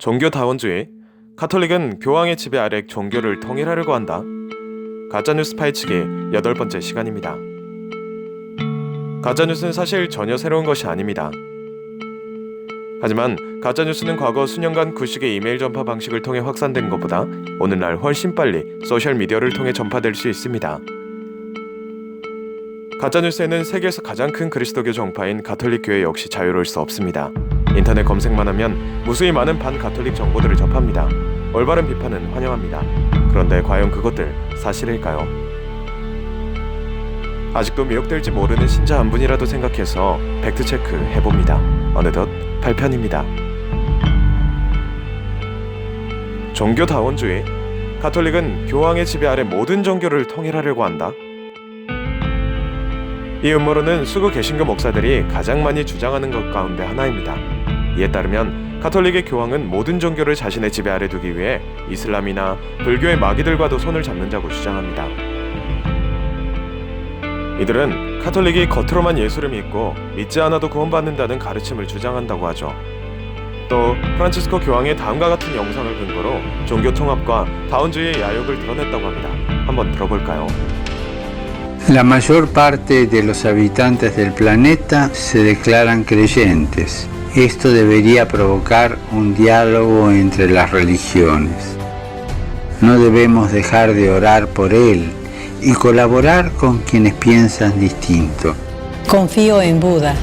종교다원주의, 가톨릭은 교황의 지배 아래 종교를 통일하려고 한다. 가짜뉴스 파헤치기 8번째 시간입니다. 가짜뉴스는 사실 전혀 새로운 것이 아닙니다. 하지만 가짜뉴스는 과거 수년간 구식의 이메일 전파 방식을 통해 확산된 것보다 오늘날 훨씬 빨리 소셜미디어를 통해 전파될 수 있습니다. 가짜뉴스에는 세계에서 가장 큰 그리스도교 정파인 가톨릭 교회 역시 자유로울 수 없습니다. 인터넷 검색만 하면 무수히 많은 반가톨릭 정보들을 접합니다. 올바른 비판은 환영합니다. 그런데 과연 그것들 사실일까요? 아직도 미혹될지 모르는 신자 한 분이라도 생각해서 팩트체크 해봅니다. 어느덧 8편입니다. 종교다원주의, 가톨릭은 교황의 지배 아래 모든 종교를 통일하려고 한다. 이 음모론은 수구 개신교 목사들이 가장 많이 주장하는 것 가운데 하나입니다. 이에 따르면 가톨릭의 교황은 모든 종교를 자신의 지배 아래 두기 위해 이슬람이나 불교의 마귀들과도 손을 잡는다고 주장합니다. 이들은 가톨릭이 겉으로만 예수를 믿고 믿지 않아도 구원받는다는 가르침을 주장한다고 하죠. 또 프란치스코 교황의 다음과 같은 영상을 근거로 종교 통합과 다원주의의 야욕을 드러냈다고 합니다. 한번 들어볼까요? La mayor parte de los habitantes del planeta se declaran creyentes. Esto debería provocar un diálogo entre las religiones. No debemos dejar de orar por él y colaborar con quienes piensan distinto. Confío en Buda.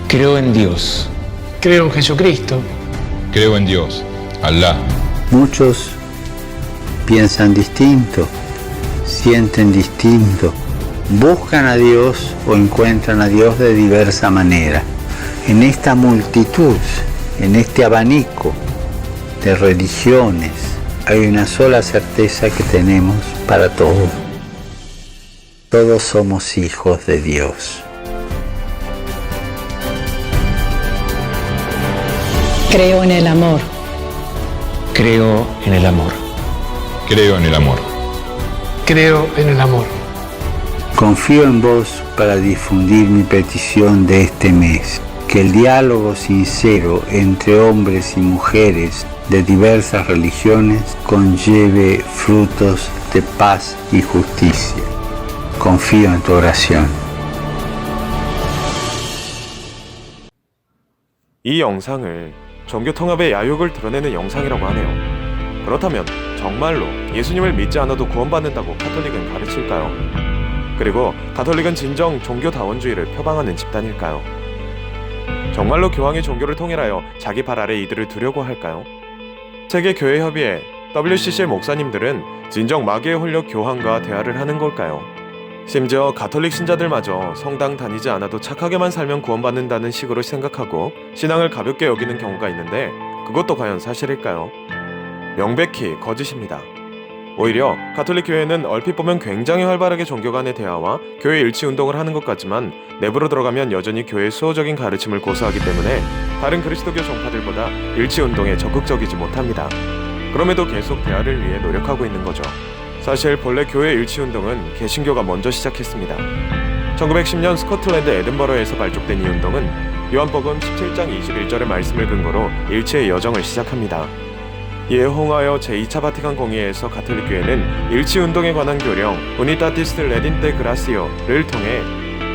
Creo en Dios. Creo en Jesucristo. Creo en Dios, Alá. Muchos piensan distinto, sienten distinto, buscan a Dios o encuentran a Dios de diversa manera. En esta multitud, en este abanico de religiones, hay una sola certeza que tenemos para todos. Todos somos hijos de Dios. Creo en el amor. Creo en el amor. Creo en el amor. Creo en el amor. Confío en vos para difundir mi petición de este mes. Que el diálogo sincero entre hombres y mujeres de diversas religiones conlleve frutos de paz y justicia. Confío en tu oración. 이 영상을 종교 통합의 야욕을 드러내는 영상이라고 하네요. 그렇다면 정말로 예수님을 믿지 않아도 구원받는다고 가톨릭은 가르칠까요? 그리고 가톨릭은 진정 종교다원주의를 표방하는 집단일까요? 정말로 교황이 종교를 통일하여 자기 발 아래 이들을 두려고 할까요? 세계교회협의회 WCC의 목사님들은 진정 마귀에 홀려 교황과 대화를 하는 걸까요? 심지어 가톨릭 신자들마저 성당 다니지 않아도 착하게만 살면 구원받는다는 식으로 생각하고 신앙을 가볍게 여기는 경우가 있는데 그것도 과연 사실일까요? 명백히 거짓입니다. 오히려 가톨릭 교회는 얼핏 보면 굉장히 활발하게 종교 간의 대화와 교회 일치 운동을 하는 것 같지만 내부로 들어가면 여전히 교회의 수호적인 가르침을 고수하기 때문에 다른 그리스도교 정파들보다 일치 운동에 적극적이지 못합니다. 그럼에도 계속 대화를 위해 노력하고 있는 거죠. 사실 본래 교회 일치 운동은 개신교가 먼저 시작했습니다. 1910년 스코틀랜드 에든버러에서 발족된 이 운동은 요한복음 17장 21절의 말씀을 근거로 일치의 여정을 시작합니다. 이에 홍하여 제2차 바티칸 공의회에서 가톨릭 교회는 일치운동에 관한 교령 우니타티스 레딘테 그라시오를 통해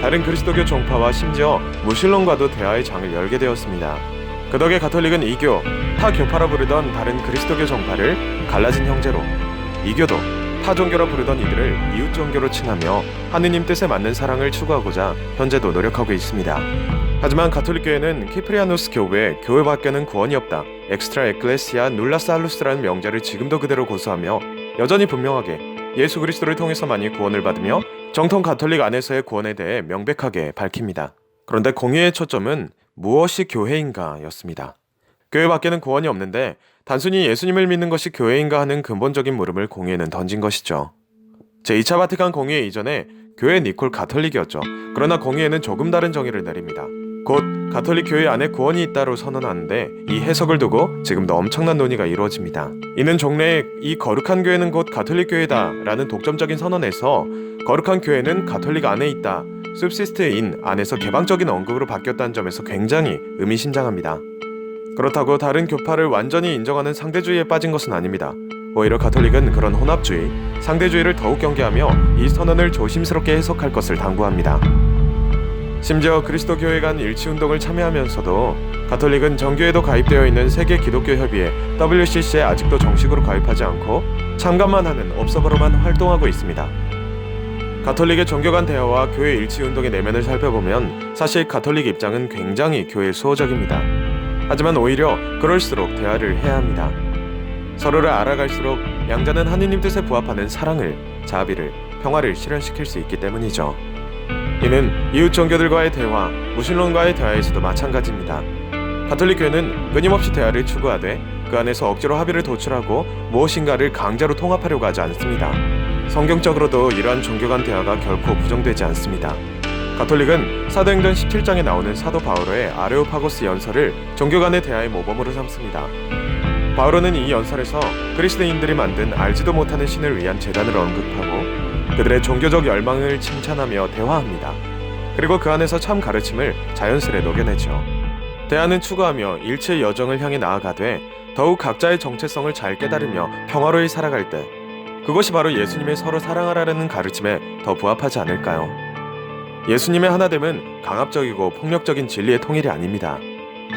다른 그리스도교 종파와 심지어 무신론과도 대화의 장을 열게 되었습니다. 그 덕에 가톨릭은 이교, 타 교파라 부르던 다른 그리스도교 종파를 갈라진 형제로, 이교도 타 종교라 부르던 이들을 이웃 종교로 칭하며 하느님 뜻에 맞는 사랑을 추구하고자 현재도 노력하고 있습니다. 하지만 가톨릭 교회는 키프리아누스 교부에 교회 밖에는 구원이 없다, 엑스트라 에클레시아 눌라 살루스라는 명제를 지금도 그대로 고수하며 여전히 분명하게 예수 그리스도를 통해서만이 구원을 받으며 정통 가톨릭 안에서의 구원에 대해 명백하게 밝힙니다. 그런데 공의의 초점은 무엇이 교회인가 였습니다. 교회 밖에는 구원이 없는데 단순히 예수님을 믿는 것이 교회인가 하는 근본적인 물음을 공의회는 던진 것이죠. 제2차 바티칸 공의회 이전에 교회 니콜 가톨릭이었죠. 그러나 공의회는 조금 다른 정의를 내립니다. 곧 가톨릭 교회 안에 구원이 있다로 선언하는데 이 해석을 두고 지금도 엄청난 논의가 이루어집니다. 이는 종래에 이 거룩한 교회는 곧 가톨릭 교회다 라는 독점적인 선언에서 거룩한 교회는 가톨릭 안에 있다, subsist in 안에서 개방적인 언급으로 바뀌었다는 점에서 굉장히 의미심장합니다. 그렇다고 다른 교파를 완전히 인정하는 상대주의에 빠진 것은 아닙니다. 오히려 가톨릭은 그런 혼합주의, 상대주의를 더욱 경계하며 이 선언을 조심스럽게 해석할 것을 당부합니다. 심지어 그리스도 교회 간 일치운동을 참여하면서도 가톨릭은 정교회도 가입되어 있는 세계 기독교 협의회 WCC에 아직도 정식으로 가입하지 않고 참관만 하는 observer로만 활동하고 있습니다. 가톨릭의 종교 간 대화와 교회 일치운동의 내면을 살펴보면 사실 가톨릭 입장은 굉장히 교회 수호적입니다. 하지만 오히려 그럴수록 대화를 해야 합니다. 서로를 알아갈수록 양자는 하느님 뜻에 부합하는 사랑을, 자비를, 평화를 실현시킬 수 있기 때문이죠. 이는 이웃 종교들과의 대화, 무신론과의 대화에서도 마찬가지입니다. 가톨릭 교회는 끊임없이 대화를 추구하되 그 안에서 억지로 합의를 도출하고 무엇인가를 강제로 통합하려고 하지 않습니다. 성경적으로도 이러한 종교 간 대화가 결코 부정되지 않습니다. 가톨릭은 사도행전 17장에 나오는 사도 바오로의 아레오파고스 연설을 종교 간의 대화의 모범으로 삼습니다. 바오로는 이 연설에서 그리스도인들이 만든 알지도 못하는 신을 위한 제단을 언급하고 그들의 종교적 열망을 칭찬하며 대화합니다. 그리고 그 안에서 참 가르침을 자연스레 녹여내죠. 대화는 추구하며 일체의 여정을 향해 나아가되 더욱 각자의 정체성을 잘 깨달으며 평화로이 살아갈 때 그것이 바로 예수님의 서로 사랑하라는 가르침에 더 부합하지 않을까요? 예수님의 하나됨은 강압적이고 폭력적인 진리의 통일이 아닙니다.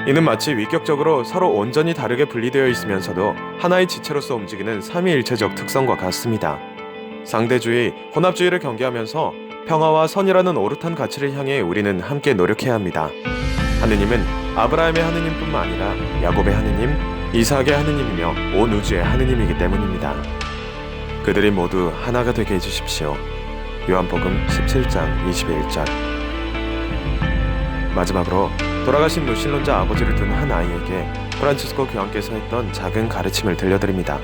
이는 마치 위격적으로 서로 온전히 다르게 분리되어 있으면서도 하나의 지체로서 움직이는 삼위일체적 특성과 같습니다. 상대주의, 혼합주의를 경계하면서 평화와 선이라는 오롯한 가치를 향해 우리는 함께 노력해야 합니다. 하느님은 아브라함의 하느님뿐만 아니라 야곱의 하느님, 이삭의 하느님이며 온 우주의 하느님이기 때문입니다. 그들이 모두 하나가 되게 해주십시오. 요한복음 17장 21절. 마지막으로 돌아가신 무신론자 아버지를 둔 한 아이에게 프란치스코 교황께서 했던 작은 가르침을 들려드립니다.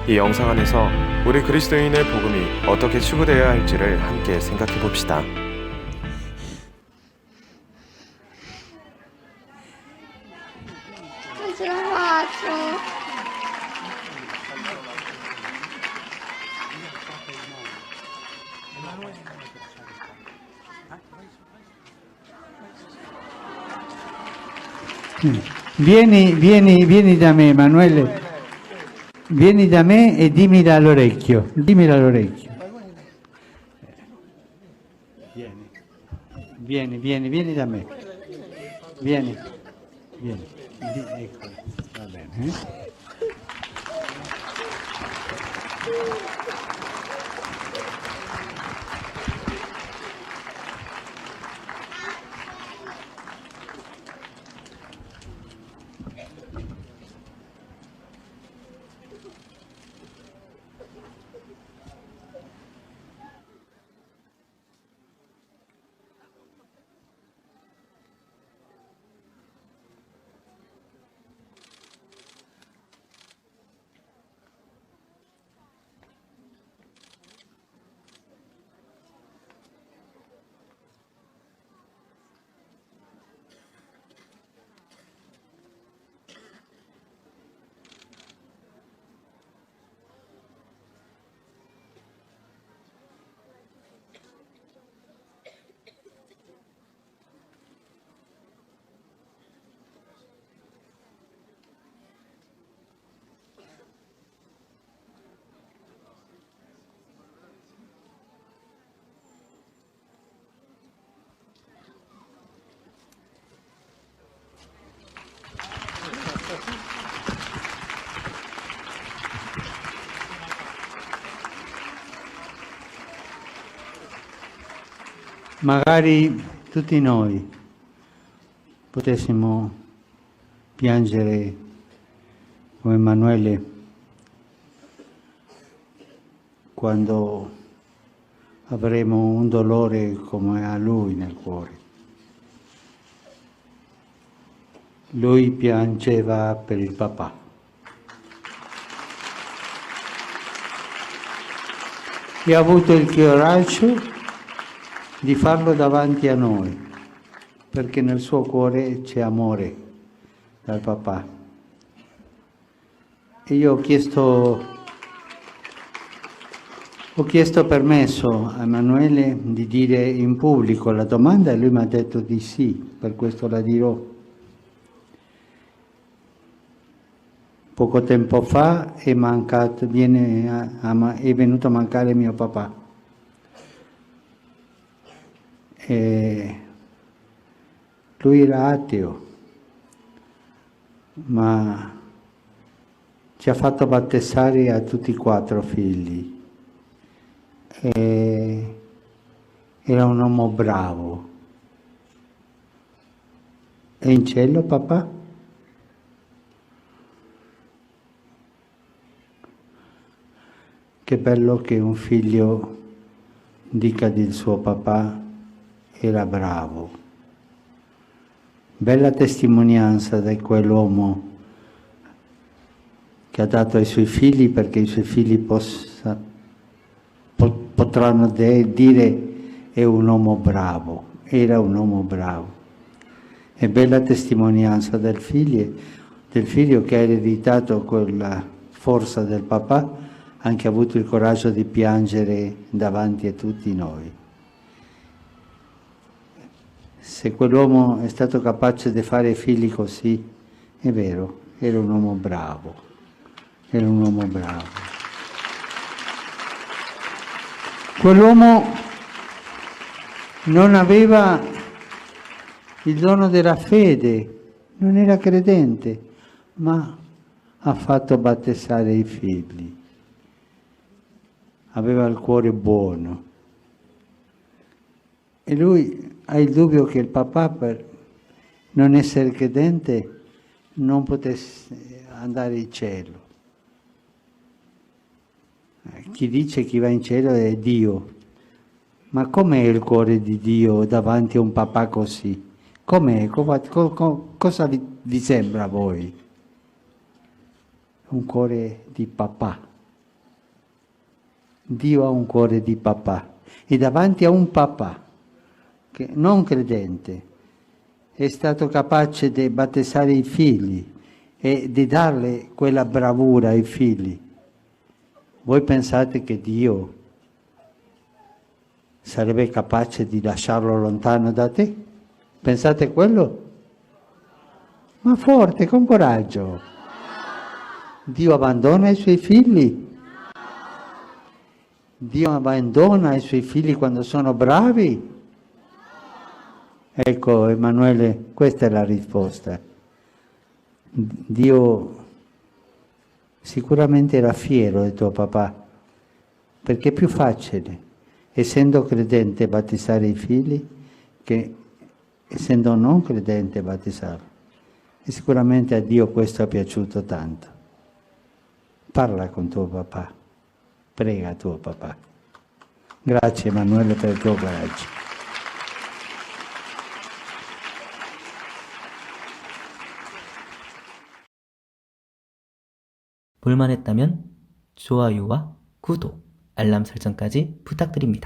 이 영상 안에서 우리 그리스도인의 복음이 어떻게 추구되어야 할지를 함께 생각해 봅시다. Vieni da me, Emanuele. Vieni da me e dimmi all'orecchio. Dimmi all'orecchio. Vieni da me. Vieni. Ecco, va bene. Magari tutti noi potessimo piangere come Emanuele quando avremo un dolore come ha lui nel cuore. Lui piangeva per il papà. E ha avuto il coraggio di farlo davanti a noi, perché nel suo cuore c'è amore dal papà. E io ho chiesto permesso a Emanuele di dire in pubblico la domanda e lui mi ha detto di sì, per questo la dirò. Poco tempo fa è venuto a mancare mio papà. Lui era ateo, ma ci ha fatto battezzare a tutti e 4 figli. Era un uomo bravo. È in cielo, papà? Che bello che un figlio dica del suo papà era bravo. Bella testimonianza di quell'uomo che ha dato ai suoi figli perché i suoi figli potranno dire è un uomo bravo, era un uomo bravo. E bella testimonianza del figlio che ha ereditato quella forza del papà, anche ha avuto il coraggio di piangere davanti a tutti noi. Se quell'uomo è stato capace di fare figli così, è vero, era un uomo bravo, era un uomo bravo. Quell'uomo non aveva il dono della fede, non era credente, ma ha fatto battezzare i figli. Aveva il cuore buono. E lui ha il dubbio che il papà, per non essere credente, non potesse andare in cielo. Chi dice che va in cielo è Dio. Ma com'è il cuore di Dio davanti a un papà così? Com'è? Cosa vi sembra a voi? Un cuore di papà. Dio ha un cuore di papà. E davanti a un papà che non credente è stato capace di battezzare i figli e di darle quella bravura ai figli. Voi pensate che Dio sarebbe capace di lasciarlo lontano da te? Pensate quello? Ma forte, con coraggio. Dio abbandona i suoi figli? Dio abbandona i suoi figli quando sono bravi? Ecco, Emanuele, questa è la risposta. Dio sicuramente era fiero di tuo papà, perché è più facile, essendo credente, battezzare i figli che essendo non credente battezzarli. E sicuramente a Dio questo è piaciuto tanto. Parla con tuo papà, prega tuo papà. Grazie Emanuele per il tuo coraggio. 볼만했다면 좋아요와 구독, 알람 설정까지 부탁드립니다.